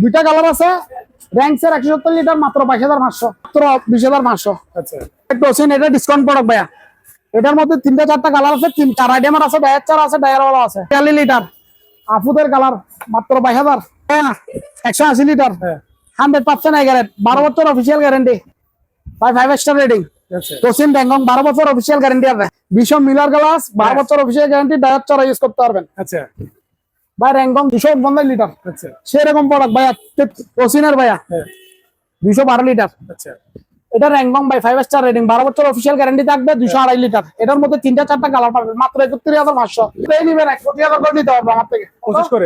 দুইটা কালার আছে। র্যাঙ্কসের 170 লিটার মাত্র 22,500, মাত্র 20,500। আচ্ছা একটু ওসিন, এটা ডিসকাউন্ট প্রোডাক্ট ভাইয়া। এটার মধ্যে 3-4টা কালার আছে, 4 আইটেম আছে, ডায়ার চার আছে, ডায়ার ওয়ালা আছে। 40 লিটার আফুদের কালার মাত্র 22,000। 180 লিটার 100% গ্যারেন্টি, 12 বছর অফিসিয়াল গ্যারেন্টি ভাই, 5 স্টার রেটিং। তোসিন ড্যাংগং 12 বছর অফিসিয়াল গ্যারেন্টি আছে। বিশম মিলার গ্লাস 12 বছর অফিসিয়াল গ্যারেন্টি, ডায়ার চার ইউজ করতে পারবেন। আচ্ছা ভাই র্যাংগং 250 লিটার, আচ্ছা সেরকম প্রোডাক্ট ভাইয়া। তোসিনের ভাইয়া 212 লিটার। আচ্ছা এটা র্যাংগং ভাই 5 স্টার রেটিং, 12 বছর অফিসিয়াল গ্যারান্টি থাকবে, 228 লিটার। এটার মধ্যে 3-4টা কালার পাবেন, মাত্র 31,500। এই নিবেন 31,000 করে নিতে পারবে আমার থেকে, 25 করে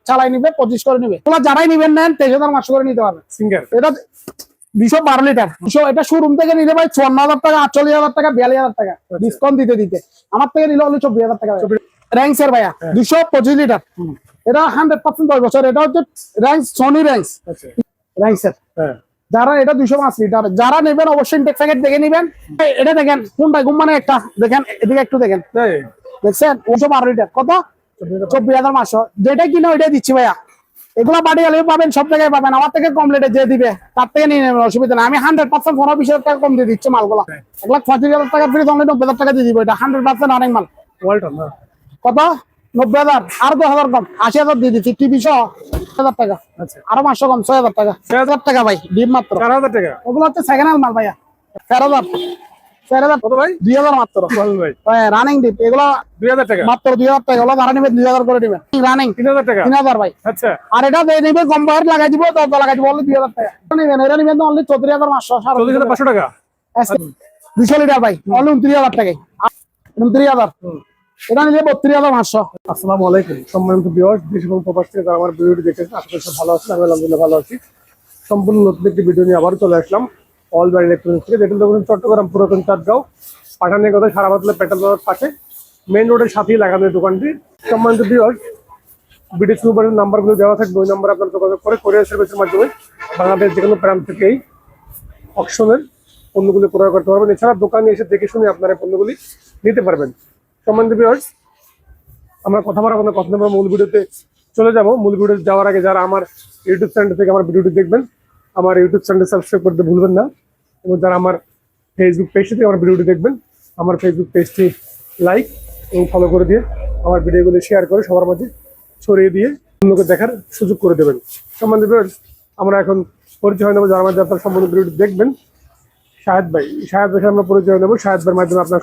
চালাই নিবে, 25 করে নিবে। তোমরা যারাই নিবেন নেন 23,500 করে নিতে পারবে সিঙ্গেল। এটা 212 লিটার। এটা শোরুম থেকে নিলে ভাই 54,000 টাকা, 48,000 টাকা, 42,000 টাকা ডিসকাউন্ট দিতে দিতে। আমার থেকে নিলে হলে 24,000 টাকা। র্যাঙ্কসের ভাইয়া 225 লিটার, এটা 100% 10 বছর। এটা হচ্ছে র্যাঙ্কস, সোনি র্যাঙ্কস। র্যাঙ্কসের যারা এটা 205 লিটার, যারা নেবেন অবশ্যই ইনটেক প্যাকেট দেখে নেবেন। এটা দেখেন কোনটা মানে একটা দেখেন, এদিকে একটু দেখেন, দেখছেন 212 লিটার কত 24,500। যেটা কিনা ওইটাই দিচ্ছি ভাইয়া। এগুলা বাড়ি গেলে পাবেন, সব জায়গায় পাবেন। আমার থেকে কম রেটে যে দিবে তার থেকে নিয়ে নেবেন, অসুবিধা নেই। আমি 100% 15-20,000 টাকা কম দিয়ে দিচ্ছি মালগুলা। 1,35,000 টাকা ফ্রি, 90,000 টাকা দিয়ে দিব। এটা 100% রানিং মাল। কত 90,000, আর 10,000 কম, 80,000 দিয়ে দিচ্ছি। টিভি সহ 1,000 টাকা, আরো 500 কম, 6,000 টাকা। 6,000 টাকা ভাই, ডিম মাত্র 4,000 টাকা। ওগুলো হচ্ছে সেকেন্ড হ্যান্ড মাল ভাইয়া। 4,000 কত ভাই? 2,000 মাত্র রানিং ডিপ। এগুলো 2,000 টাকা মাত্র 2,000 টাকা। ওগুলো ভাড়া নেবেন 2,000 করে নেবেন। রানিং 3,000 টাকা। 3,000 ভাই। আচ্ছা আর এটা দিয়ে নেবে কম বয়স লাগাই দিব, 10 লাগাই দিব, অনলি 2,000 টাকা নেবেন। এটা নেবেন অনলি 34,500, 34,500 টাকা। 200 লিটার ভাই, অনলি 29,000 টাকায়। 29,000 এটা নিলে 32,500। আসসালামু আলাইকুম সম্মানিত ভিউয়ার্স, দেশ এবং প্রবাস থেকে যারা আমার ভিডিওটি দেখেছেন, আশা করি সব ভালো আছেন। আমি আলহামদুলিল্লাহ ভালো আছি। সম্পূর্ণ নতুন একটি ভিডিও নিয়ে আবার চলে আসলাম অল বার ইলেকট্রনিক্স থেকে। দেখুন দেখুন চট্টগ্রাম পুরাতন চাঁদগাঁও পাঠানের কথা সারা বাতলা পেট্রোল পাম্পের পাশে মেইন রোডের সাথেই লাগানো এই দোকানটি। সম্মানিত ভিউয়ার্স, ভিডিও শুরুর নাম্বারগুলো দেওয়া থাকবে, ওই নাম্বারে আপনার যোগাযোগ করে কোরিয়ার সার্ভিসের মাধ্যমে বাংলাদেশ যে কোনো প্রান্ত থেকেই অকশনের পণ্যগুলি ক্রয় করতে পারবেন। এছাড়া দোকানে এসে দেখে শুনে আপনারা পণ্যগুলি নিতে পারবেন। সম্মানিত ভিউয়ার্স, আমরা কথা আমরা মূল ভিডিওতে চলে যাব। মূল ভিডিও যাওয়ার আগে যারা আমার ইউটিউব চ্যানেল থেকে আমার ভিডিওটি দেখবেন, আমার ইউটিউব চ্যানেল সাবস্ক্রাইব করতে ভুলবেন না। এবং যারা আমার ফেসবুক পেজ থেকে আমার ভিডিওটি দেখবেন, আমার ফেসবুক পেজটি লাইক এবং ফলো করে দিয়ে আমার ভিডিওগুলি শেয়ার করে সবার মধ্যে ছড়িয়ে দিয়ে অন্যকে দেখার সুযোগ করে দেবেন। সম্বন্ধে আমরা এখন পরিচয় হয়ে নেবো, যার মাধ্যমে আপনার সম্পূর্ণ ভিডিওটি দেখবেন। শাহেদ ভাই আমরা পরিচয় নেবো। শাহেদ ভাইয়ের মাধ্যমে আপনার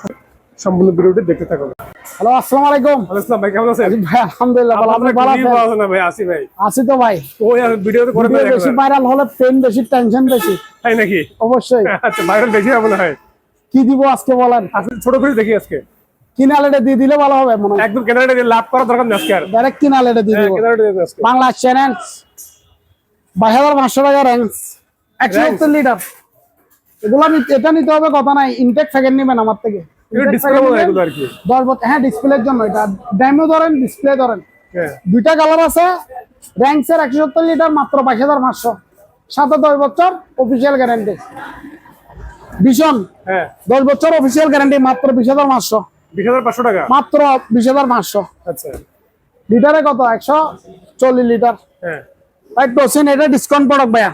সম্পূর্ণ ভিডিওটি দেখতে থাকুন। হ্যালো, আসসালামু আলাইকুম। আসসালাম ভাই, কেমন আছেন? ভাই আলহামদুলিল্লাহ ভালো। আপনি ভালো আছেন? ভাই আসি ভাই, আছি তো ভাই। ওই ভিডিওতে করে বেশি ভাইরাল হলে পেন বেশি, টেনশন বেশি। তাই নাকি? অবশ্যই। আচ্ছা, ভাইরাল বেশি হবে না হয়। কি দিব আজকে বলেন? আজকে ছোট করে দেখি আজকে। কিনালেটে দিয়ে দিলে ভালো হবে মনে হয়। একদম কেনারেটে দিয়ে লাভ করার দরকার নেই আজকে আর। ডাইরেক্ট কিনালেটে দিয়ে দিব। কেনারেটে দিয়ে আজকে বাংলা চ্যানেল 22,500 টাকা র্যাঙ্ক 170 লিটার। এগুলো এটা নিতে হবে কথা নাই, ইনটেক প্যাকেট নেবেন আমার থেকে। ডিসপ্লে বলে এগুলো আর কি। 10 বছর, হ্যাঁ ডিসপ্লের জন্য। এটা ডেমো ধরেন, ডিসপ্লে ধরেন। দুইটা কালার আছে। র্যাঙ্কসের 170 লিটার মাত্র 22,500, 7-10 বছর অফিসিয়াল গ্যারান্টি। ভীষণ 10 বছর অফিসিয়াল গ্যারান্টি, মাত্র 20,500। 20,500 টাকা মাত্র 20,500। আচ্ছা, লিটারে কত? 140 লিটার। একটু এটা ডিসকাউন্ট প্রোডাক্ট ভাইয়া।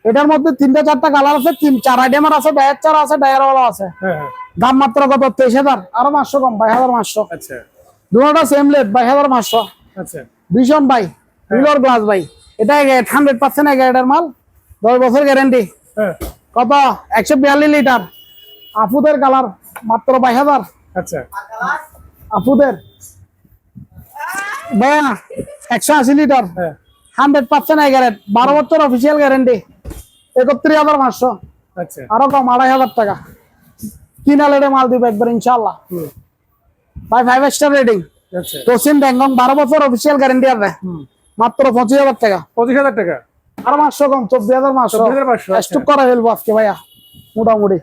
এটার মধ্যে 3-4টা কালার আছে, 4 আইটেমের আছে, ডায়ার চার আছে, ডায়ার ওয়ালা আছে। দাম মাত্র কত? 23,000, আরো 500 কম, 22,500। আচ্ছা, দুটোটা সেম লেট, 22,500। আচ্ছা, ভীষণ ভাই, মিলর গ্লাস ভাই। এটা 100% এর মাল, 10 বছর গ্যারান্টি। কত? 142 লিটার। আফুদের কালার মাত্র 22,000। আচ্ছা, আফুদের ভাইয়া 180 লিটার, 100% এগারেট, 12 বছর অফিসিয়াল গ্যারান্টি, 31,500। আচ্ছা, আরো কম, 2,500 টাকা। কিনালেটে মাল দিবে একবার ইনশাআল্লাহ ভাই, 5 স্টার রেটিং। আচ্ছা, তোসিন ড্যাংগং 12 বছর অফিসিয়াল গ্যারান্টি আছে, মাত্র 25,000 টাকা। 25,000 টাকা, আরো 500 কম, 24,500। 24,500। স্টক করা ফেলবো আজকে ভাইয়া মোটামুটি।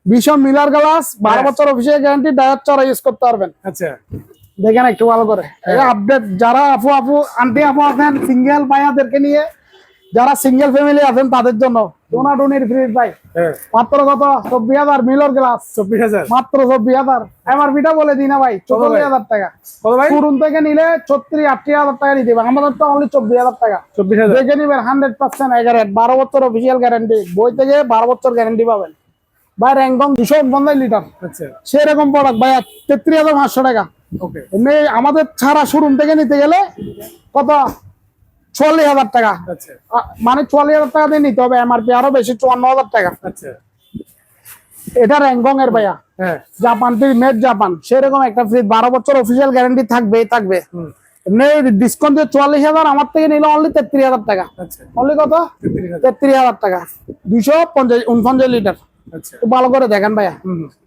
ভীষণ মিলার গ্লাস, 12 বছর অফিসিয়াল গ্যারান্টি, ডায়ার চারা ইউজ করতে পারবেন। আচ্ছা, দেখেন একটু ভালো করে আপডেট। যারা আন্টি আপু আছেন সিঙ্গেল ভাইয়াদেরকে নিয়ে, যারা সিঙ্গেল ফ্যামিলি আছেন তাদের জন্য টোনাটুনির ফ্রিজ ভাই হ্যাঁ মাত্র কত 24,000 মিলর গ্লাস 24,000 মাত্র 24,000 এমআরপিটা বলে দিই না ভাই 44,000 টাকা কত ভাই শোরুম থেকে নিলে 36-38,000 টাকা নিতে হবে আমাদের তো অনলি 24,000 টাকা 24,000 দেখে নিবেন 100% এগারেট 12 বছর অফিসিয়াল গ্যারান্টি বই থেকে 12 বছর গ্যারান্টি পাবেন ভাই র্যাঙ্কং 250 লিটার আচ্ছা সেরকম প্রোডাক্ট ভাই 33,500 টাকা ওকে এমনি আমাদের ছাড়া শোরুম থেকে নিতে গেলে কত 44,000 টাকা আচ্ছা মানে 44,000 টাকা দিয়ে নিতে হবে এমআরপি আরো বেশি 54,000 টাকা আচ্ছা এটা র্যাঙ্কং এর ভাইয়া হ্যাঁ জাপান থেকে মেড জাপান সেরকম একটা ফ্রিজ 12 বছর অফিসিয়াল গ্যারান্টি থাকবে হুম এমনি ডিসকাউন্ট দিয়ে 44,000 আমার থেকে নিলে অনলি 33,000 টাকা আচ্ছা অনলি কত 33,000 33,000 টাকা 249 লিটার আচ্ছা একটু ভালো করে দেখেন ভাইয়া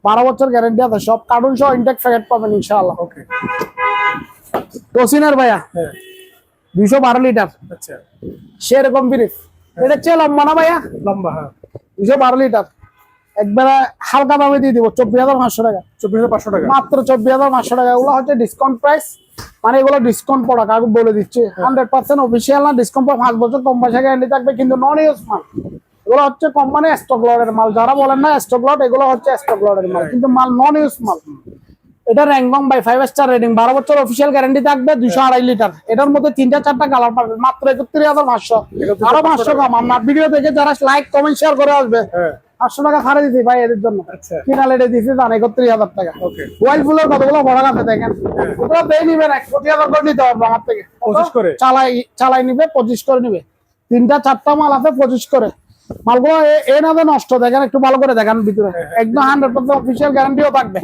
12 বছর গ্যারান্টি আছে সব কার্টুন সহ ইনটেক প্যাকেট পাবেন ইনশাআল্লাহ ওকে টসিনের ভাইয়া হ্যাঁ 212 লিটার আচ্ছা সেরকম ফ্রিজ এটা চেয়ে লম্বা না ভাইয়া লম্বা হ্যাঁ 212 লিটার একবারে হালকা দামে দিয়ে দিব 24,500 টাকা 24,500 টাকা মাত্র 24,500 টাকা এগুলো হচ্ছে ডিসকাউন্ট প্রাইস মানে এগুলো ডিসকাউন্ট প্রোডাক্ট আমি বলে দিচ্ছি 100% অফিসিয়াল না ডিসকাউন্ট 5 বছর কম পয়সা গ্যারান্টি থাকবে কিন্তু নন ইউজ মাল এগুলো হচ্ছে কোম্পানি স্টক লটের মাল যারা বলেন না স্টক লট এগুলো হচ্ছে স্টক লটের মাল কিন্তু মাল নন ইউজ মাল এটা র্যাঙ্কং বাই 5 স্টার রেটিং 12 বছর অফিসিয়াল গ্যারান্টি থাকবে 202.5 লিটার এটার মধ্যে 3টা-4টা কালার পাবে মাত্র 31,500 আরো 500 কম আমার ভিডিও দেখে যারা লাইক কমেন্ট শেয়ার করে আসবে হ্যাঁ 500 টাকা ছাড়ে দিছি ভাই এদের জন্য আচ্ছা কিনা লেটে দিছি জান 31,000 টাকা ওকে ওয়াইল ফুলের কতগুলো বড় আছে দেখেন ওগুলো দিয়ে নিবেন 1,000 করে নিতে হবে আমার থেকে 25 করে চালাই নিবে 25 করে নিবে 3টা-4টা মাল আছে 25 করে মালগুলো এ না নষ্ট দেখেন একটু ভালো করে দেখেন ভিতরে একদম 100% অফিসিয়াল গ্যারান্টিও থাকবে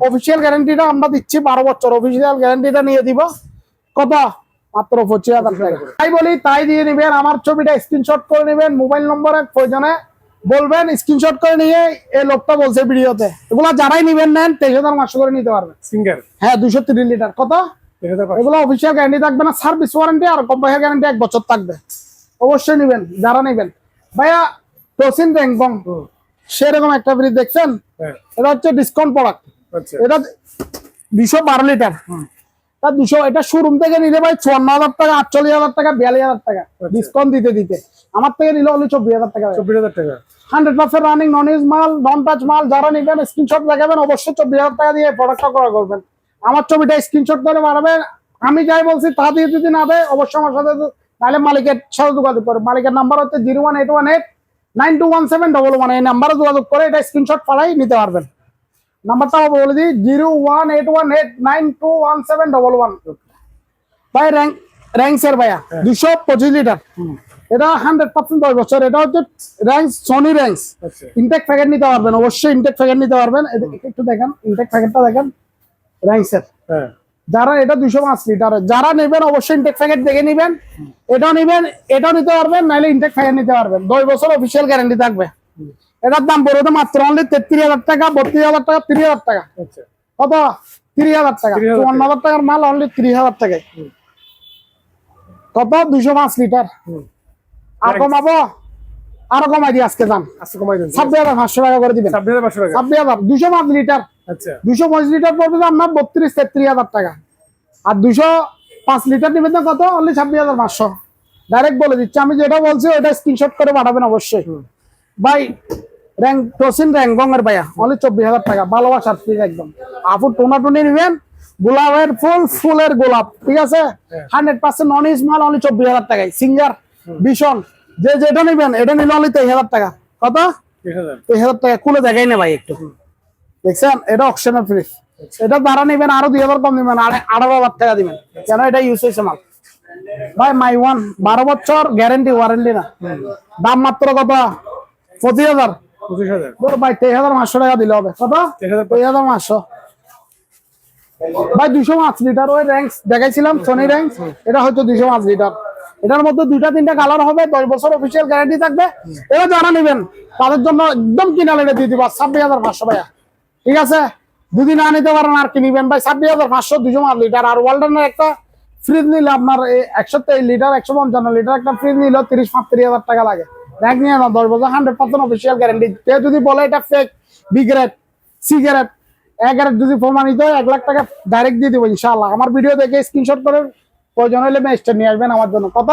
অফিসিয়াল গ্যারান্টিটা আমরা দিচ্ছি 12 বছর অফিসিয়াল গ্যারান্টিটা নিয়ে দিব কত মাত্র 25,000 টাকা তাই বলি তাই দিয়ে নিবেন আমার ছবিটা স্ক্রিনশট করে নেবেন মোবাইল নম্বরে প্রয়োজনে বলবেন স্ক্রিনশট করে নিয়ে এই লোকটা বলছে ভিডিওতে এগুলা যারাই নিবেন নেন 23,500 করে নিতে পারবেন সিঙ্গার হ্যাঁ 230 লিটার কত 23,500 এগুলো অফিসিয়াল গ্যারান্টি থাকবে না সার্ভিস ওয়ারেন্টি আর কোম্পানির গ্যারান্টি 1 বছর থাকবে অবশ্যই নিবেন যারা নিবেন ভাইয়া টসিন র্যাঙ্কং সেরকম একটা ফ্রিজ দেখছেন হ্যাঁ এটা হচ্ছে ডিসকাউন্ট প্রোডাক্ট আচ্ছা এটা 212 লিটার তা 200 এটা শোরুম থেকে নিলে ভাই 54,000 টাকা 48,000 টাকা 42,000 টাকা ডিসকাউন্ট দিতে আমার থেকে নিলে অনলি 24,000 টাকা 24,000 টাকা 100% রানিং নন ইউজ মাল নন টাচ মাল যারা নিবেন স্ক্রিনশট দেখাবেন অবশ্যই 24,000 টাকা দিয়ে প্রোডাক্টটা ক্রয় করবেন আমার ছবিটা স্ক্রিনশট করে বাড়াবেন আমি যাই বলছি তা দিয়ে যদি না দেয় অবশ্যই আমার সাথে তাহলে মালিকের সাথে যোগাযোগ করবেন মালিকের নাম্বার হচ্ছে 01818921711 এই নাম্বারে যোগাযোগ করে এটা স্ক্রিনশট পাঠাই নিতে পারবেন নাম্বারটা বলে দিই 01818921711 ভাই র্যাঙ্কসের ভাইয়া 225 লিটার এটা 100% 10 বছর এটা হচ্ছে র্যাঙ্কস সনি র্যাঙ্কস আচ্ছা ইনটেক প্যাকেট নিতে পারবেন অবশ্যই ইনটেক প্যাকেট নিতে পারবেন একটু দেখেন ইনটেক প্যাকেটটা দেখেন র্যাঙ্কসের হ্যাঁ যারা এটা 205 লিটার যারা নেবেন অবশ্যই ইনটেক প্যাকেট দেখে নেবেন এটাও নেবেন এটাও নিতে পারবেন নাহলে ইনটেক প্যাকেট নিতে পারবেন 10 বছর অফিসিয়াল গ্যারান্টি থাকবে এটার দাম পড়বে মাত্র অনলি 33,000 টাকা 32,000 টাকা 30,000 টাকা আচ্ছা কত 30,000 টাকা 54,000 টাকার মাল অনলি 30,000 টাকায় কত 205 লিটার আর কমাবো আরো কমাই দিই আজকে দাম আজকে কমাই দেন 26,500 টাকা করে দিবেন 26,500 টাকা 26,000 205 লিটার আচ্ছা 205 লিটার পড়বে আপনার 32-33,000 টাকা আর 205 লিটার নেবেন না কত অনলি 26,500 ডাইরেক্ট বলে দিচ্ছি আমি যেটা বলছি ওটা স্ক্রিনশট করে পাঠাবেন অবশ্যই ভাই টসিন র্যাঙ্কং এর ভাইয়া অনলি 24,000 টাকা ভালোবাসার ফ্রিজ একদম আপু টোনাটুনি নেবেন গোলাপের ফুলের গোলাপ ঠিক আছে 100% নন ইউজ মাল অনলি 24,000 টাকায় সিঙ্গার ভীষণ যে যেটা নেবেন এটা নিলে অনলি 23,000 টাকা কত 23,000 টাকা খুলে দেখাই না ভাই একটু দেখছেন এটা অকশনের ফ্রিজ এটা দ্বারা নেবেন আরো 2,000 কম দিবেন 18,000 টাকা দিবেন কেন এটা ইউজ হয়েছে মাল ভাই মাই ওয়ান 12 বছর গ্যারান্টি ওয়ারেন্টি না দাম মাত্র কত 25,000 25,000 ভাই 23,500 টাকা দিলে হবে কত 23,500 ভাই 205 লিটার ওই র্যাঙ্কস দেখাইছিলাম সনি র্যাঙ্কস এটা হয়তো 205 লিটার এটার মধ্যে 2টা-3টা কালার হবে 10 বছর অফিসিয়াল গ্যারান্টি থাকবে এটা যারা নেবেন তাদের জন্য একদম কিনা লেটে দিয়ে দিব 26,500 ভাইয়া ঠিক আছে যদি না নিতে পারেন আর কি নিবেন ভাই 26,500 205 লিটার আর ওয়ালটনের একটা ফ্রিজ নিলে আপনার 123 লিটার 155 লিটার একটা ফ্রিজ নিলে 30-35,000 টাকা লাগে র্যাঙ্ক নিয়ে না 10 বছর 100% অফিসিয়াল গ্যারান্টি কেউ যদি বলে এটা fake B grade C grade A grade যদি প্রমাণিত হয় 1 লাখ টাকা ডাইরেক্ট দিয়ে দেবো ইনশাআল্লাহ আমার ভিডিও দেখে স্ক্রিনশট করে প্রয়োজন হলে মেস্টার নিয়ে আসবেন আমার জন্য। কত?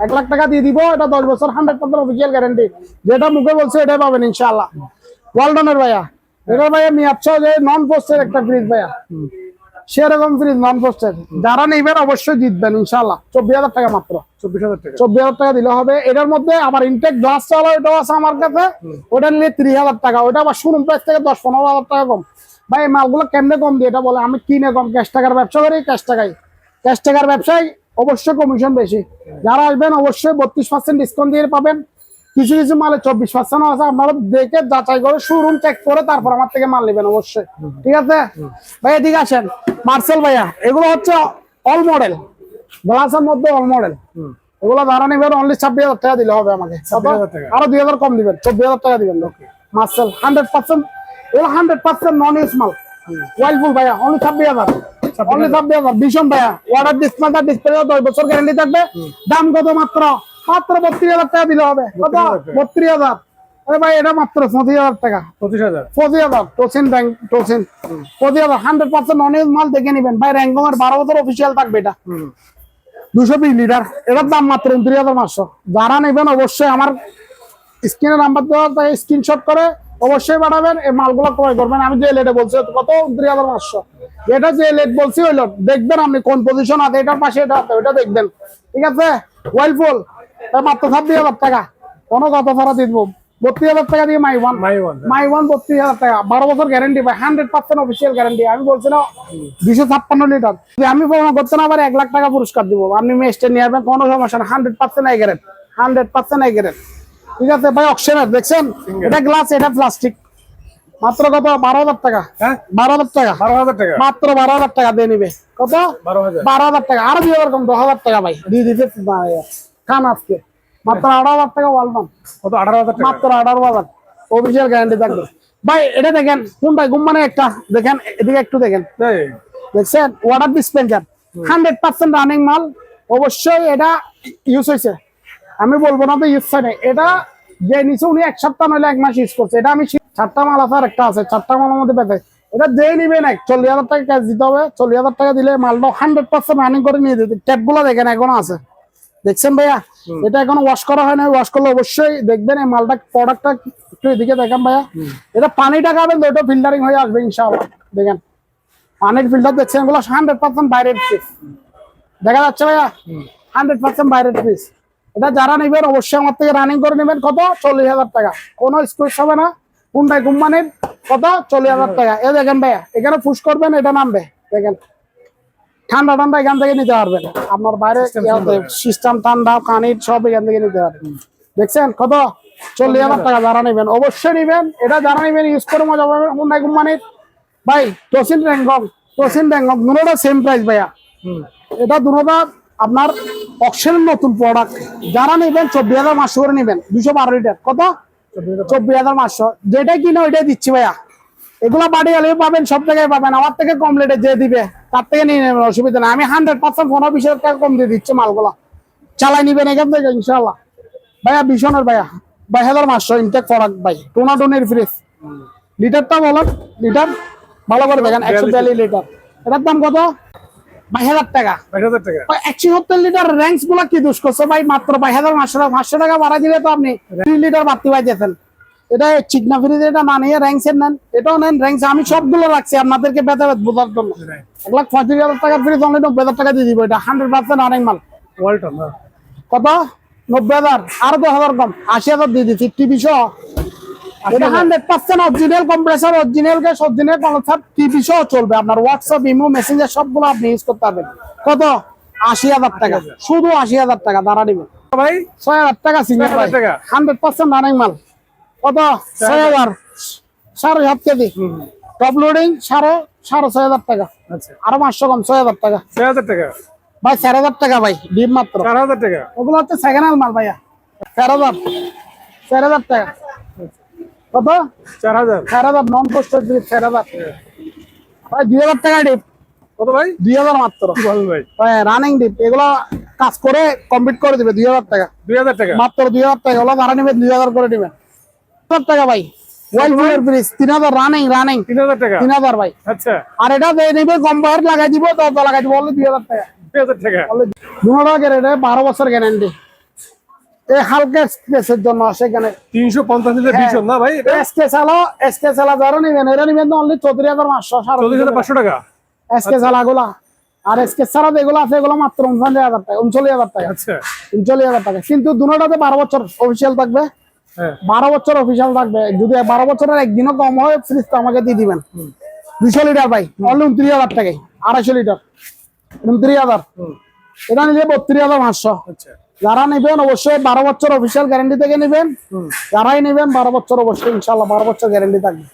1 লাখ টাকা দিয়ে দিব। এটা 10 বছর 100% অফিসিয়াল গ্যারান্টি। যেটা মুখে বলছে এটাই পাবেন ইনশাআল্লাহ। ওয়ালটনের ভাইয়া, এটা ভাইয়া মিয়াচ্ছ যে নন পোস্টের একটা ফ্রিজ ভাইয়া, সেরকম ফ্রিজ নন পোস্টের। যারা নেবেন অবশ্যই জিতবেন ইনশাআল্লাহ। 24,000 টাকা মাত্র। 24,000 টাকা। 24,000 টাকা দিলে হবে। এটার মধ্যে আবার ইনটেক গ্লাস চালা এটাও আছে আমার কাছে, ওটা নিলে 30,000 টাকা। ওটা আবার শোরুম প্রাইস থেকে 10-15,000 টাকা কম। ভাই এই মালগুলো কেমনে কম দিয়ে এটা বলে? আমি কিনে কম, ক্যাশ টাকার ব্যবসা করি, ক্যাশ টাকার ব্যবসায় অবশ্যই কমিশন বেশি। যারা আসবেন অবশ্যই 32% ডিসকাউন্ট দিয়ে পাবেন। কিছু কিছু মালে 24% আছে। আপনারা দেখে যাচাই করে শোরুম চেক করে তারপর আমার থেকে মাল নেবেন অবশ্যই, ঠিক আছে ভাই? এদিকে আসেন। মার্সেল ভাইয়া, এগুলো হচ্ছে অল মডেল, গ্লাসের মধ্যে অল মডেল। এগুলো যারা নেবেন অনলি 26,000 টাকা দিলে হবে আমাকে। 26,000 টাকা। আরো 2,000 কম দিবেন, 24,000 টাকা দিবেন। মার্সেল 100%, এগুলো 100% নন ইউজ মাল। ওয়াইলফুল ভাইয়া অনলি 26,000, অনলি 26,000। ভীষণ ভাইয়া, ওয়াটার ডিসপ্লে 10 বছর গ্যারান্টি থাকবে। দাম কত? মাত্র 32,000 টাকা দিলে হবে। কত? 32,000। আরে ভাই এটা মাত্র 25,000 টাকা। 25,000। 25,000 টোসিন ব্যাংক, টোসিন 25,000 100% নন ইউজ মাল দেখে নেবেন ভাই। র্যাঙ্গমের 12 বছর অফিসিয়াল থাকবে এটা। 220 লিটার, এটার দাম মাত্র 29,500। যারা নেবেন অবশ্যই আমার স্ক্রিনে নাম্বার দেওয়া, তাই স্ক্রিনশট করে অবশ্যই পাঠাবেন। এই মালগুলো ক্রয় করবেন। আমি যে লেটে বলছি কত? 29,500। এটা যে লেট বলছি হইলো, দেখবেন আপনি কোন পজিশন আছে, এটার পাশে এটা আছে, ওইটা দেখবেন, ঠিক আছে? ওয়েলফুল মাত্র 26,000 টাকা। কোনো কথা ছাড়া দিব। 32,000 টাকা দিয়ে মাই ওয়ান 32,000 টাকা। 12 বছর গ্যারান্টি ভাই, 100% অফিসিয়াল গ্যারান্টি। আমি বলছি না 256 লিটার। আমি প্রমাণ করতে না পারি 1 লাখ টাকা পুরস্কার দিব। আপনি মেস্টে নিয়ে আসবেন, কোনো সমস্যা না। 100% আই গ্যারেন্ট, 100% আই গ্যারেন্ট, ঠিক আছে ভাই? অকশনের দেখছেন, এটা গ্লাস, এটা প্লাস্টিক। মাত্র কত? 12,000 টাকা। হ্যাঁ 12,000 টাকা, 12,000 টাকা। মাত্র 12,000 টাকা দিয়ে নিবে। কত? 12,000। 12,000 টাকা। আরো 2,000 কম, 10,000 টাকা ভাই দিয়ে দিতে খান আজকে। মাত্র 18,000 টাকা ওয়ালটন। কত? 18,000 টাকা। মাত্র 18,000 অফিসিয়াল গ্যারান্টি থাকবে ভাই। এটা দেখেন কোনটা গুম্মানে একটা দেখেন, এদিকে একটু দেখেন, এই দেখছেন? ওয়াটার ডিসপেন্সার 100% রানিং মাল। অবশ্যই এটা ইউজ হয়েছে, আমি বলবো না তো ইউজ হয়। এটা যে নিচে উনি 1 সপ্তাহ নইলে 1 মাস ইউজ করছে। এটা আমি 4টা মাল আছে, আর একটা আছে, 4টা মালের মধ্যে পেতে। এটা যেই নিবেন 40,000 টাকা ক্যাশ দিতে হবে। 40,000 টাকা দিলে মালটা 100% রানিং করে নিয়ে দিতে। ট্যাপ গুলো দেখেন এখনো আছে, দেখছেন ভাইয়া? এটা এখনো ওয়াশ করা হয় না। ওয়াশ করলে অবশ্যই দেখবেন এই মালটা, প্রোডাক্টটা একটু এদিকে দেখেন ভাইয়া। এটা পানিটা খাবেন তো এটা ফিল্টারিং হয়ে আসবে ইনশাআল্লাহ। দেখেন পানির ফিল্টার দেখছেন, এগুলো 100% বাইরের পিস দেখা যাচ্ছে ভাইয়া, 100% বাইরের পিস। এটা যারা নেবেন অবশ্যই আমার থেকে রানিং করে নেবেন। কত? 40,000 টাকা। কোনো স্কুইজ হবে না। কোনটাই কোম্পানির? কত? 40,000 টাকা। এ দেখেন ভাইয়া, এখানে পুশ করবেন, এটা নামবে। দেখেন ঠান্ডা ঠান্ডা এখান থেকে নিতে পারবেন। আপনার বাইরে সিস্টেম ঠান্ডা কানির সব এখান থেকে নিতে পারবেন। দেখছেন কত? 40,000 টাকা। যারা নেবেন অবশ্যই নেবেন। এটা যারা নেবেন ইউজ করে মজা পাবেন। কোনটাই কোম্পানির ভাই? টোসিন র্যাঙ্গক, দুটোটা সেম প্রাইস ভাইয়া। এটা দুটোটা আপনার অকশনের নতুন প্রোডাক্ট। যারা নেবেন 24,500 করে নেবেন। 212 লিটার। কত? 24,500। যেটা কিনা ওইটাই দিচ্ছি ভাইয়া। এগুলা বাড়ি আলিও পাবেন, সব জায়গায় পাবেন। আমার থেকে কম রেটে যে দিবে তার থেকে নিয়ে নেবেন, অসুবিধা নেই। আমি 100% 15-20,000 টাকা কম দিয়ে দিচ্ছি মালগুলা। চালাই নিবেন এখান থেকে ইনশাআল্লাহ ভাইয়া। ভীষণের ভাইয়া 22,500 ইনটেক প্রোডাক্ট ভাই। টোনাটোনের ফ্রিজ। লিটারটা বলেন, লিটার ভালো করে দেখেন। 142 লিটার। এটার দাম কত? 22,000 টাকা। 22,000 টাকা। 170 লিটার র্যাঙ্কস গুলা কি দোষ করছে ভাই? মাত্র 22,500 টাকা বাড়া দিলে তো আপনি 3 লিটার বাড়তি পাইতেছেন। এটা চিকনা ফ্রিজ, এটা না নিয়ে র্যাঙ্কসের নেন, এটাও নেন র্যাঙ্কস। আমি সবগুলো রাখছি আপনাদেরকে বেতাবেত বোঝার জন্য। 1,35,000 টাকার ফ্রিজ অনলি 90,000 টাকা দিয়ে দিব। এটা 100% রানিং মাল। ওয়ালটন না? কত? 90,000। আরো 10,000 কম, 80,000 দিয়ে দিচ্ছি টিভি সহ। এটা 100% original compressor, original gas, original concept. TV সহ চলবে। আপনার হোয়াটসঅ্যাপ, ইমো, মেসেঞ্জার সবগুলো আপনি ইউজ করতে পারবেন। কত? 80,000 টাকা। শুধু 80,000 টাকা। দাঁড়া দিবেন ভাই 6,000 টাকা সিঙ্গেল ভাই। 100% রানিং মাল। কত? 6,000। 7.5 কেজি টপ লোডিং 6,500 টাকা। আচ্ছা আরো 500 কম, 6,000 টাকা 6,000 টাকা। ভাই। 4,000 টাকা ভাই ডিম মাত্র। 4,000 টাকা। ওগুলো হচ্ছে সেকেন্ড হ্যান্ড মাল ভাইয়া। 4,000 টাকা। কত? 4,000। 4,000 নন পোস্টেড 4,000 ভাই। 2,000 টাকা ডিপ। কত ভাই? 2,000 মাত্র বল ভাই। ভাই। রানিং ডিপ এগুলো কাজ করে কমপ্লিট করে দিবে। 2,000 টাকা 2,000 টাকা। মাত্র। 2,000 টাকা। ওগুলো ভাড়া নেবে 2,000 করে দিবেন। 2,000 টাকা ভাই। ওয়েলফুলের ব্রিজ 3,000 রানিং 3,000 টাকা। 3,000 ভাই। আচ্ছা আর এটা নিবে কম্পায়ার লাগাই দিব, তো লাগাই দিব বলে 2,000 টাকা। 2000 টাকা। দুটা গ্যারেন্টি 12 বছর গ্যারেন্টি। এই হালকা স্কেচের জন্য আসে এখানে 350 লিটার ভিশন না ভাই এটা? এসকে চালা যারা নিবেন এরা নিবেন তো অনলি 34,500 34,500 টাকা। এসকে চালা গুলা। আর এসকে ছাড়া যেগুলো আছে এগুলো মাত্র 39,000 টাকা, 39,000 টাকা, আচ্ছা 39,000 টাকা। কিন্তু দুটাতে 12 বছর অফিসিয়াল থাকবে, হ্যাঁ 12 বছর অফিসিয়াল থাকবে। যদি 12 বছরের একদিনও কম হয় ফ্রিজ তো আমাকে দিয়ে দিবেন। 200 লিটার ভাই অনলি 29,000 টাকায়, 250 লিটার 29,000। এটা নিলে 32,500। আচ্ছা যারা নেবেন অবশ্যই 12 বছর অফিসিয়াল গ্যারান্টি থেকে নেবেন। যারাই নেবেন 12 বছর অবশ্যই ইনশাল্লাহ 12 বছর গ্যারান্টি থাকবে।